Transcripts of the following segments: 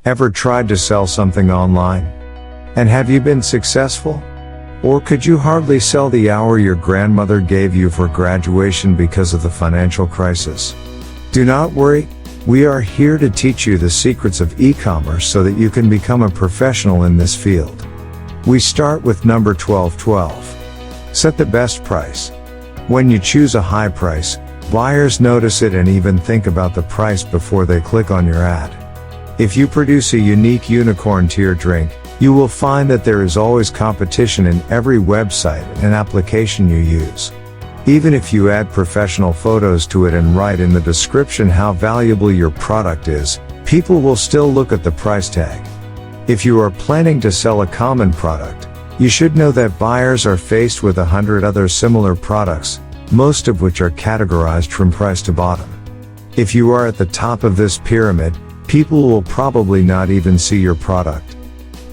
Ever tried to sell something online? And have you been successful? Or could you hardly sell the hour your grandmother gave you for graduation because of the financial crisis? Do not worry, we are here to teach you the secrets of e-commerce so that you can become a professional in this field. We start with number 1212. Set the best price. When you choose a high price, buyers notice it and even think about the price before they click on your ad. If you produce a unique unicorn tier drink, you will find that there is always competition in every website and application you use. Even if you add professional photos to it and write in the description how valuable your product is, people will still look at the price tag. If you are planning to sell a common product, you should know that buyers are faced with 100 other similar products, most of which are categorized from price to bottom. If you are at the top of this pyramid, people will probably not even see your product.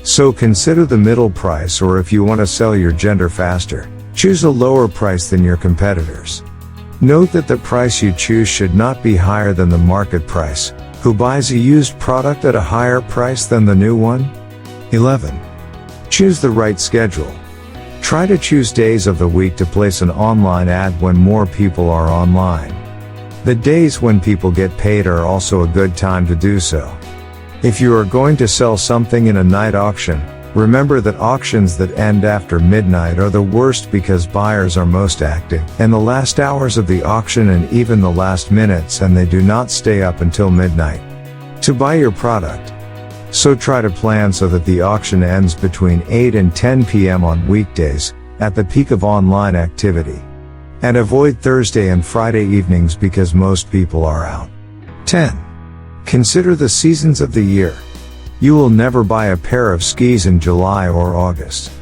So consider the middle price, or if you want to sell your gender faster, choose a lower price than your competitors. Note that the price you choose should not be higher than the market price. Who buys a used product at a higher price than the new one? 11. Choose the right schedule. Try to choose days of the week to place an online ad when more people are online. The days when people get paid are also a good time to do so. If you are going to sell something in a night auction, remember that auctions that end after midnight are the worst because buyers are most active in the last hours of the auction and even the last minutes, and they do not stay up until midnight to buy your product. So try to plan so that the auction ends between 8 and 10 p.m. on weekdays, at the peak of online activity. And avoid Thursday and Friday evenings because most people are out. 10. Consider the seasons of the year. You will never buy a pair of skis in July or August.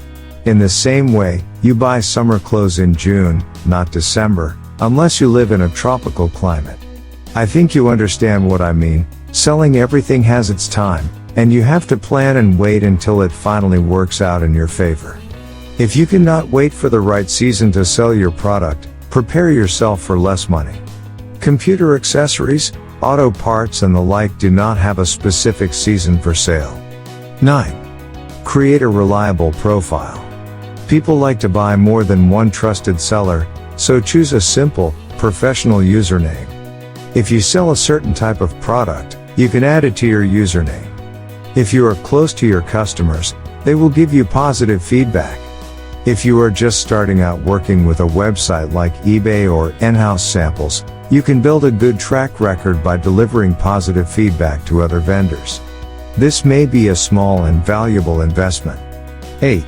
In the same way, you buy summer clothes in June, not December, unless you live in a tropical climate. I think you understand what I mean. Selling everything has its time, and you have to plan and wait until it finally works out in your favor. If you cannot wait for the right season to sell your product, prepare yourself for less money. Computer accessories, auto parts and the like do not have a specific season for sale. 9. Create a reliable profile. People like to buy more than one trusted seller, so choose a simple, professional username. If you sell a certain type of product, you can add it to your username. If you are close to your customers, they will give you positive feedback. If you are just starting out working with a website like eBay or in-house samples, you can build a good track record by delivering positive feedback to other vendors. This may be a small and valuable investment. 8.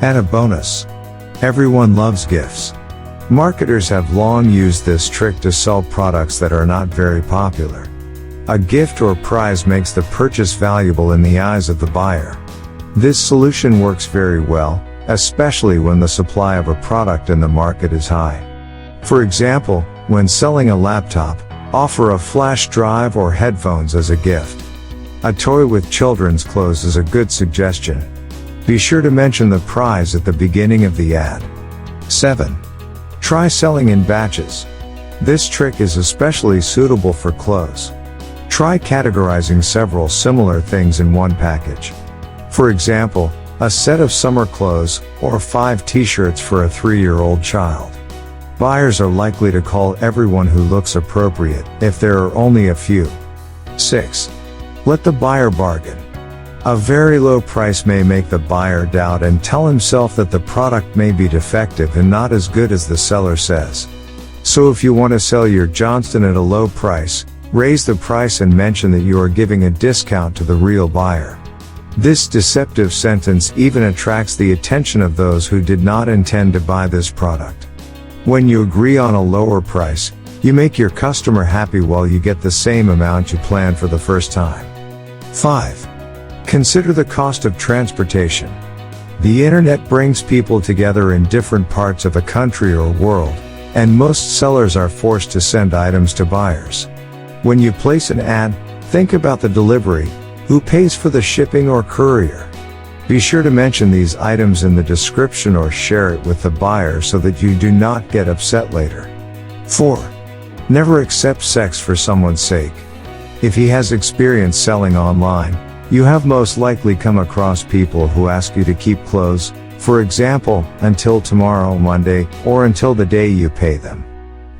Add a bonus. Everyone loves gifts. Marketers have long used this trick to sell products that are not very popular. A gift or prize makes the purchase valuable in the eyes of the buyer. This solution works very well, especially when the supply of a product in the market is high. For example, when selling a laptop, offer a flash drive or headphones as a gift. A toy with children's clothes is a good suggestion. Be sure to mention the prize at the beginning of the ad. 7. Try selling in batches. This trick is especially suitable for clothes. Try categorizing several similar things in one package. For example, a set of summer clothes, or 5 t-shirts for a 3-year-old child. Buyers are likely to call everyone who looks appropriate, if there are only a few. 6. Let the buyer bargain. A very low price may make the buyer doubt and tell himself that the product may be defective and not as good as the seller says. So if you want to sell your Johnston at a low price, raise the price and mention that you are giving a discount to the real buyer. This deceptive sentence even attracts the attention of those who did not intend to buy this product. When you agree on a lower price, you make your customer happy while you get the same amount you planned for the first time. 5. Consider the cost of transportation. The internet brings people together in different parts of a country or world, and most sellers are forced to send items to buyers. When you place an ad, think about the delivery. Who pays for the shipping or courier? Be sure to mention these items in the description or share it with the buyer so that you do not get upset later. 4. Never accept sex for someone's sake. If he has experience selling online, You have most likely come across people who ask you to keep clothes, for example, until tomorrow, Monday, or until the day you pay them.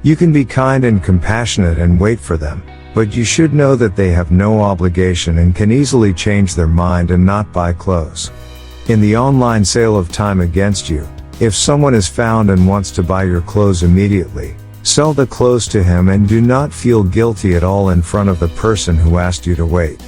You can be kind and compassionate and wait for them, but you should know that they have no obligation and can easily change their mind and not buy clothes. In the online sale of time against you, if someone is found and wants to buy your clothes immediately, sell the clothes to him and do not feel guilty at all in front of the person who asked you to wait.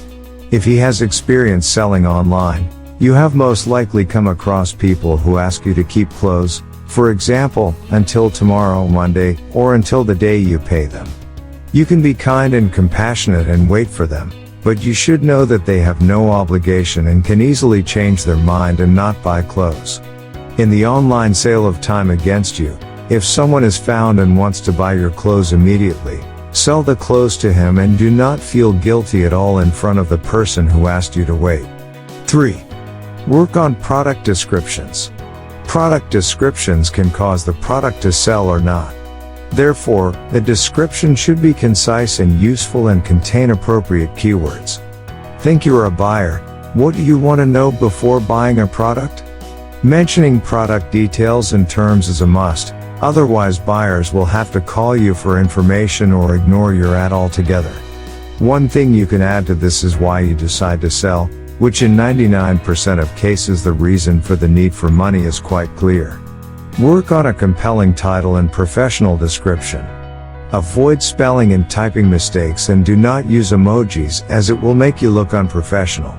If he has experience selling online, you have most likely come across people who ask you to keep clothes, for example, until tomorrow, Monday, or until the day you pay them. You can be kind and compassionate and wait for them, but you should know that they have no obligation and can easily change their mind and not buy clothes. In the online sale of time against you, if someone is found and wants to buy your clothes immediately, sell the clothes to him and do not feel guilty at all in front of the person who asked you to wait. 3. Work on product descriptions. Product descriptions can cause the product to sell or not. Therefore, the description should be concise and useful and contain appropriate keywords. Think you're a buyer. What do you want to know before buying a product? Mentioning product details and terms is a must, otherwise buyers will have to call you for information or ignore your ad altogether. One thing you can add to this is why you decide to sell, which in 99% of cases the reason for the need for money is quite clear. Work on a compelling title and professional description. Avoid spelling and typing mistakes and do not use emojis as it will make you look unprofessional.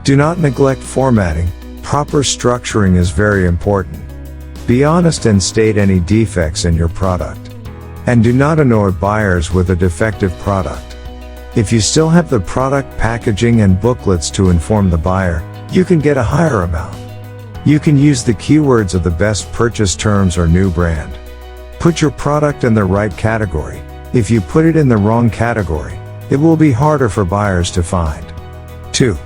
Do not neglect formatting. Proper structuring is very important. Be honest and state any defects in your product. And do not annoy buyers with a defective product. If you still have the product packaging and booklets to inform the buyer, you can get a higher amount. You can use the keywords of the best purchase terms or new brand. Put your product in the right category. If you put it in the wrong category, it will be harder for buyers to find. 2.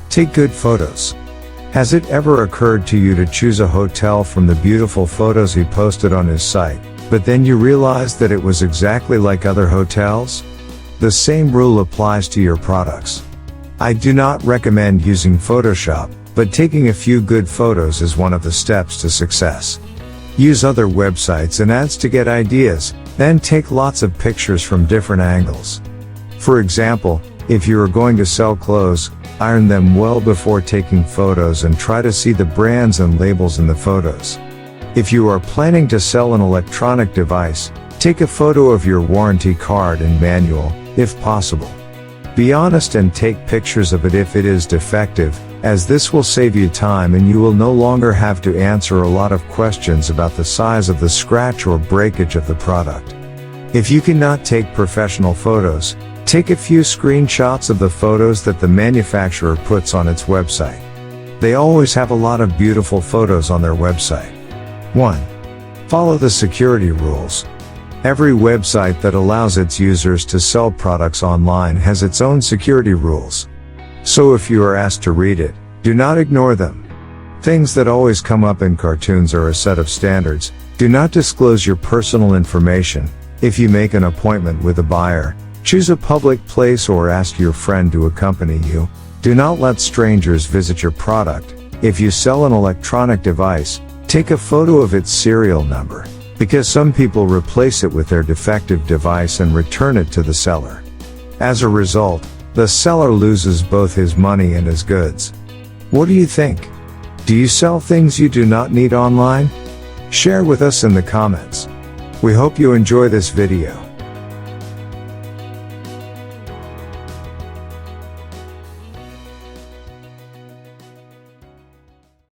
Take good photos. Has it ever occurred to you to choose a hotel from the beautiful photos he posted on his site, but then you realized that it was exactly like other hotels? The same rule applies to your products. I do not recommend using Photoshop, but taking a few good photos is one of the steps to success. Use other websites and ads to get ideas, then take lots of pictures from different angles. For example, if you are going to sell clothes, iron them well before taking photos and try to see the brands and labels in the photos. If you are planning to sell an electronic device, take a photo of your warranty card and manual, if possible. Be honest and take pictures of it if it is defective, as this will save you time and you will no longer have to answer a lot of questions about the size of the scratch or breakage of the product. If you cannot take professional photos, take a few screenshots of the photos that the manufacturer puts on its website. They always have a lot of beautiful photos on their website. 1. Follow the security rules. Every website that allows its users to sell products online has its own security rules. So if you are asked to read it, do not ignore them. Things that always come up in cartoons are a set of standards. Do not disclose your personal information. If you make an appointment with a buyer, choose a public place or ask your friend to accompany you. Do not let strangers visit your product. If you sell an electronic device, take a photo of its serial number, because some people replace it with their defective device and return it to the seller. As a result, the seller loses both his money and his goods. What do you think? Do you sell things you do not need online? Share with us in the comments. We hope you enjoy this video.